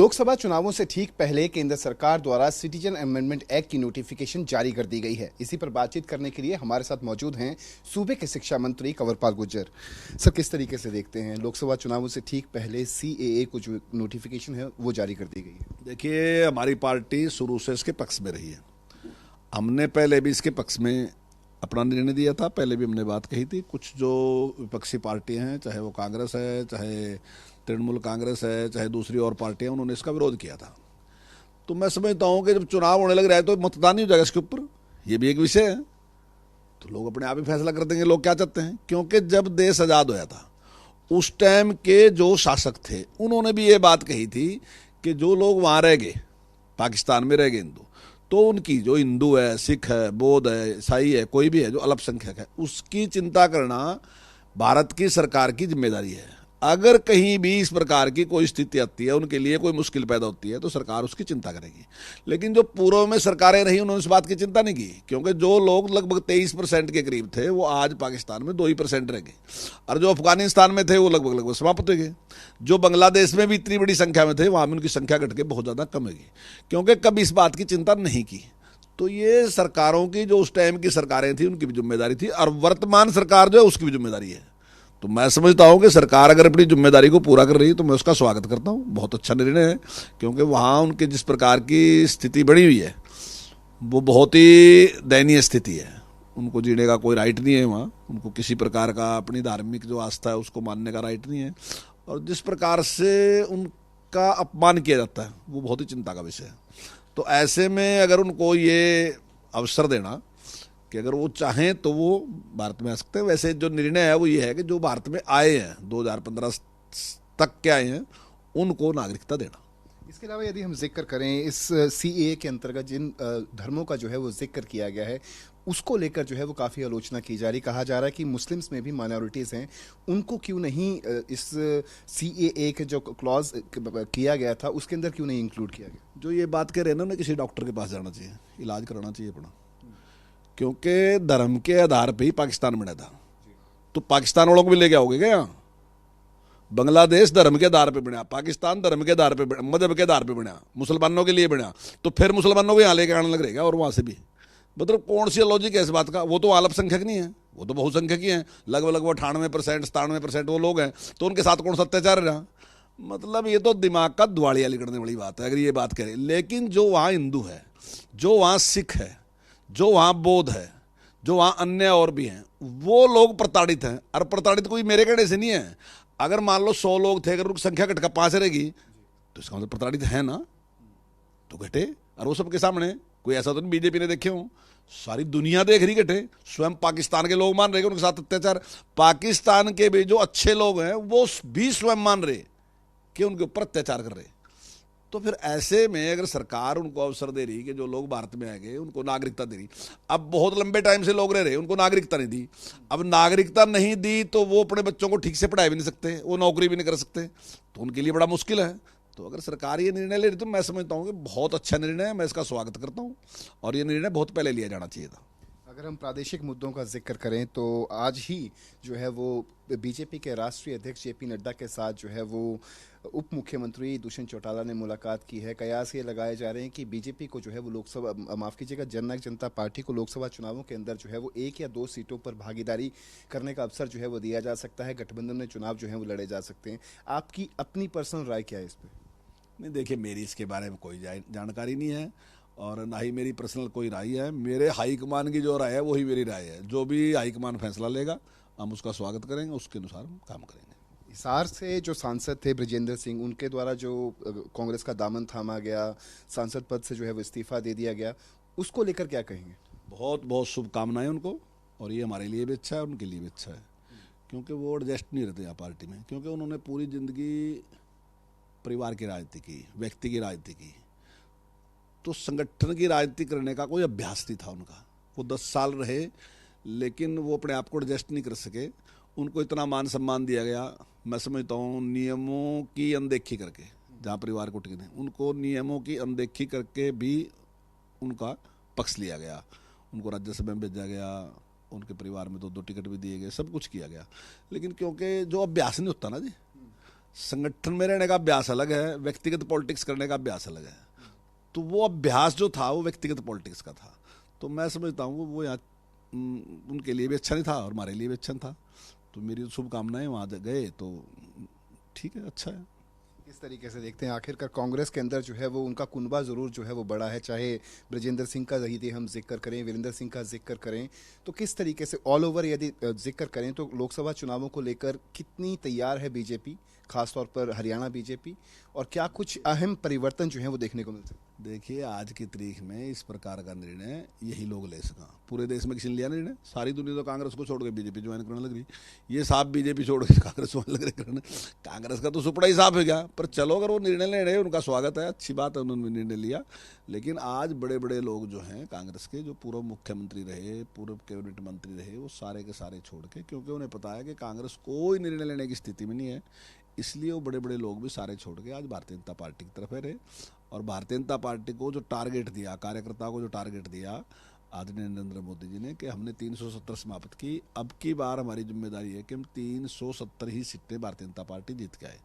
लोकसभा चुनावों से ठीक पहले केंद्र सरकार द्वारा सिटीजन अमेंडमेंट एक्ट की नोटिफिकेशन जारी कर दी गई है। इसी पर बातचीत करने के लिए हमारे साथ मौजूद हैं सूबे के शिक्षा मंत्री कंवरपाल गुर्जर। सर, किस तरीके से देखते हैं लोकसभा चुनावों से ठीक पहले सीएए को जो नोटिफिकेशन है वो जारी कर दी गई है? देखिए, हमारी पार्टी शुरू से इसके पक्ष में रही है। हमने पहले भी इसके पक्ष में अपना निर्णय दिया था। पहले भी हमने बात कही थी। कुछ जो विपक्षी पार्टियां हैं, चाहे वो कांग्रेस है, चाहे तृणमूल कांग्रेस है, चाहे दूसरी और पार्टियां, उन्होंने इसका विरोध किया था। तो मैं समझता हूं कि जब चुनाव होने लग रहा है तो मतदान ही हो जाएगा इसके ऊपर। ये भी एक विषय है, तो लोग अपने आप ही फैसला कर देंगे लोग क्या चाहते हैं। क्योंकि जब देश आज़ाद होया था उस टाइम के जो शासक थे उन्होंने भी ये बात कही थी कि जो लोग वहाँ रह गए, पाकिस्तान में रह गए हिंदू, तो उनकी जो हिंदू है, सिख है, बौद्ध है, ईसाई है, कोई भी है जो अल्पसंख्यक है, उसकी चिंता करना भारत की सरकार की जिम्मेदारी है। अगर कहीं भी इस प्रकार की कोई स्थिति आती है, उनके लिए कोई मुश्किल पैदा होती है, तो सरकार उसकी चिंता करेगी। लेकिन जो पूर्व में सरकारें रही उन्होंने इस बात की चिंता नहीं की, क्योंकि जो लोग लगभग 23% के करीब थे वो आज पाकिस्तान में 2% रह गए, और जो अफगानिस्तान में थे वो लगभग समाप्त हो गए। जो बांग्लादेश में भी इतनी बड़ी संख्या में थे वहाँ भी उनकी संख्या घट के बहुत ज़्यादा कम होगी, क्योंकि कभी इस बात की चिंता नहीं की। तो ये सरकारों की, जो उस टाइम की सरकारें थी, उनकी भी जिम्मेदारी थी, और वर्तमान सरकार जो है उसकी भी जिम्मेदारी है। तो मैं समझता हूं कि सरकार अगर अपनी जिम्मेदारी को पूरा कर रही है तो मैं उसका स्वागत करता हूं। बहुत अच्छा निर्णय है, क्योंकि वहाँ उनके जिस प्रकार की स्थिति बनी हुई है वो बहुत ही दयनीय स्थिति है। उनको जीने का कोई राइट नहीं है वहाँ, उनको किसी प्रकार का अपनी धार्मिक जो आस्था है उसको मानने का राइट नहीं है, और जिस प्रकार से उनका अपमान किया जाता है वो बहुत ही चिंता का विषय है। तो ऐसे में अगर उनको ये अवसर देना कि अगर वो चाहें तो वो भारत में आ सकते हैं। वैसे जो निर्णय है वो ये है कि जो भारत में आए हैं 2015 तक के आए हैं उनको नागरिकता देना। इसके अलावा यदि हम जिक्र करें इस सीएए के अंतर्गत जिन धर्मों का जो है वो जिक्र किया गया है, उसको लेकर जो है वो काफ़ी आलोचना की जा रही। कहा जा रहा है कि मुस्लिम्स में भी माइनॉरिटीज़ हैं, उनको क्यों नहीं इस सीएए के जो क्लॉज किया गया था उसके अंदर क्यों नहीं इंक्लूड किया गया? जो ये बात कह रहे हैं ना, उन्हें किसी डॉक्टर के पास जाना चाहिए, इलाज कराना चाहिए अपना, क्योंकि धर्म के आधार पे ही पाकिस्तान बना था। तो पाकिस्तान वालों को भी लेके आओगे क्या? बांग्लादेश धर्म के आधार पे बना, पाकिस्तान धर्म के आधार पे, मजहब के आधार पे बना, मुसलमानों के लिए बना, तो फिर मुसलमानों को यहाँ लेके आने लग रहेगा, और वहाँ से भी। मतलब कौन सी लॉजिक है इस बात का? वो तो अल्पसंख्यक नहीं है, वो तो बहुसंख्यक ही है। लगभग 98%, 97% वो लोग हैं, तो उनके साथ कौन सा अत्याचार रहा? मतलब ये तो दिमाग का दुआलिया लिखने वाली बात है अगर ये बात करें। लेकिन जो वहाँ हिंदू है, जो वहाँ सिख है, जो वहाँ बौद्ध है, जो वहाँ अन्य और भी हैं, वो लोग प्रताड़ित हैं। और प्रताड़ित कोई मेरे कहने से नहीं है। अगर मान लो 100 लोग थे, अगर उनकी संख्या घटकर 5 रहेगी तो इसका मतलब प्रताड़ित है ना, तो घटे। और वो सबके सामने, कोई ऐसा तो नहीं बीजेपी ने देखे हो, सारी दुनिया देख रही घटे। स्वयं पाकिस्तान के लोग मान रहे उनके साथ अत्याचार। पाकिस्तान के भी जो अच्छे लोग हैं वो भी स्वयं मान रहे कि उनके ऊपर अत्याचार कर रहे। तो फिर ऐसे में अगर सरकार उनको अवसर दे रही कि जो लोग भारत में आ गए उनको नागरिकता दे रही, अब बहुत लंबे टाइम से लोग रह रहे उनको नागरिकता नहीं दी, अब नागरिकता नहीं दी तो वो अपने बच्चों को ठीक से पढ़ाई भी नहीं सकते, वो नौकरी भी नहीं कर सकते, तो उनके लिए बड़ा मुश्किल है। तो अगर सरकार ये निर्णय ले रही तो मैं समझता हूँ कि बहुत अच्छा निर्णय है, मैं इसका स्वागत करता हूँ, और ये निर्णय बहुत पहले लिया जाना चाहिए था। अगर हम प्रादेशिक मुद्दों का जिक्र करें तो आज ही जो है वो बीजेपी के राष्ट्रीय अध्यक्ष जेपी नड्डा के साथ जो है वो उप मुख्यमंत्री दुष्यंत चौटाला ने मुलाकात की है। कयास ये लगाए जा रहे हैं कि बीजेपी को जो है वो लोकसभा, माफ़ कीजिएगा, जननायक जनता पार्टी को लोकसभा चुनावों के अंदर जो है वो 1 या 2 सीटों पर भागीदारी करने का अवसर जो है वो दिया जा सकता है। गठबंधन में चुनाव जो है वो लड़े जा सकते हैं। आपकी अपनी पर्सनल राय क्या है इस पर? नहीं, देखिए, मेरी इसके बारे में कोई जानकारी नहीं है, और ना ही मेरी पर्सनल कोई राय है। मेरे हाईकमान की जो राय है वही मेरी राय है। जो भी हाईकमान फैसला लेगा हम उसका स्वागत करेंगे, उसके अनुसार हम काम करेंगे। हिसार से जो सांसद थे ब्रजेंद्र सिंह, उनके द्वारा जो कांग्रेस का दामन थामा गया, सांसद पद से जो है वो इस्तीफा दे दिया गया, उसको लेकर क्या कहेंगे? बहुत बहुत शुभकामनाएं उनको, और ये हमारे लिए भी अच्छा है, उनके लिए भी अच्छा है, क्योंकि वो एडजस्ट नहीं रहते यहाँ पार्टी में, क्योंकि उन्होंने पूरी ज़िंदगी परिवार की राजनीति की, व्यक्ति की राजनीति की, तो संगठन की राजनीति करने का कोई अभ्यास नहीं था उनका। वो 10 साल रहे, लेकिन वो अपने आप को एडजस्ट नहीं कर सके। उनको इतना मान सम्मान दिया गया, मैं समझता हूँ नियमों की अनदेखी करके, जहाँ परिवार को टिकने, उनको नियमों की अनदेखी करके भी उनका पक्ष लिया गया, उनको राज्यसभा में भेजा गया, उनके परिवार में 2-2 टिकट भी दिए गए, सब कुछ किया गया। लेकिन क्योंकि जो अभ्यास नहीं होता ना जी, संगठन में रहने का अभ्यास अलग है, व्यक्तिगत पॉलिटिक्स करने का अभ्यास अलग है। तो वो अभ्यास जो था वो व्यक्तिगत पॉलिटिक्स का था। तो मैं समझता हूँ वो यहाँ उनके लिए भी अच्छा नहीं था और हमारे लिए भी अच्छा नहीं था। तो मेरी शुभकामनाएं, वहाँ गए तो ठीक है, अच्छा है। किस तरीके से देखते हैं आखिरकार कांग्रेस के अंदर जो है वो उनका कुनबा ज़रूर जो है वो बड़ा है, चाहे ब्रजेंद्र सिंह का यदि हम जिक्र करें, वीरेंद्र सिंह का जिक्र करें, तो किस तरीके से ऑल ओवर यदि जिक्र करें तो लोकसभा चुनावों को लेकर कितनी तैयार है बीजेपी, खासतौर पर हरियाणा बीजेपी, और क्या कुछ अहम परिवर्तन जो है वो देखने को मिल सकते हैं? देखिए, आज की तारीख में इस प्रकार का निर्णय यही लोग ले सका। पूरे देश में किसी ने लिया निर्णय? सारी दुनिया तो कांग्रेस को छोड़ के बीजेपी ज्वाइन करने लग रही। ये साफ बीजेपी छोड़ के कांग्रेस ज्वाइन लग रही करने। कांग्रेस का तो सुपड़ा ही साफ हो गया। पर चलो, अगर वो निर्णय ले रहे, उनका स्वागत है, अच्छी बात है, उन्होंने निर्णय लिया। लेकिन आज बड़े बड़े लोग जो हैं कांग्रेस के, जो पूर्व मुख्यमंत्री रहे, पूर्व कैबिनेट मंत्री रहे, वो सारे के सारे छोड़ के, क्योंकि उन्हें पता है कि कांग्रेस कोई निर्णय लेने की स्थिति में नहीं है, इसलिए वो बड़े बड़े लोग भी सारे छोड़ के आज भारतीय जनता पार्टी की तरफ रहे। और भारतीय जनता पार्टी को जो टारगेट दिया, कार्यकर्ताओं को जो टारगेट दिया आदरणीय नरेंद्र मोदी जी ने, कि हमने 370 समाप्त की, अब की बार हमारी जिम्मेदारी है कि हम 370 ही सीटें भारतीय जनता पार्टी जीत के आए।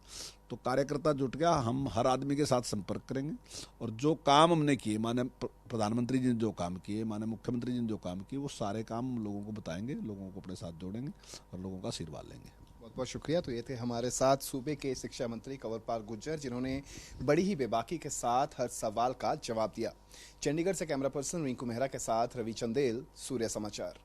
तो कार्यकर्ता जुट गया, हम हर आदमी के साथ संपर्क करेंगे और जो काम हमने किए, माने प्रधानमंत्री जी ने जो काम किए, माने मुख्यमंत्री जी ने जो काम किए, वो सारे काम हम लोगों को बताएंगे, लोगों को अपने साथ जोड़ेंगे और लोगों का आशीर्वाद लेंगे। बहुत बहुत शुक्रिया। तो ये थे हमारे साथ सूबे के शिक्षा मंत्री कंवरपाल गुर्जर, जिन्होंने बड़ी ही बेबाकी के साथ हर सवाल का जवाब दिया। चंडीगढ़ से कैमरा पर्सन रिंकू मेहरा के साथ रवि चंदेल, सूर्य समाचार।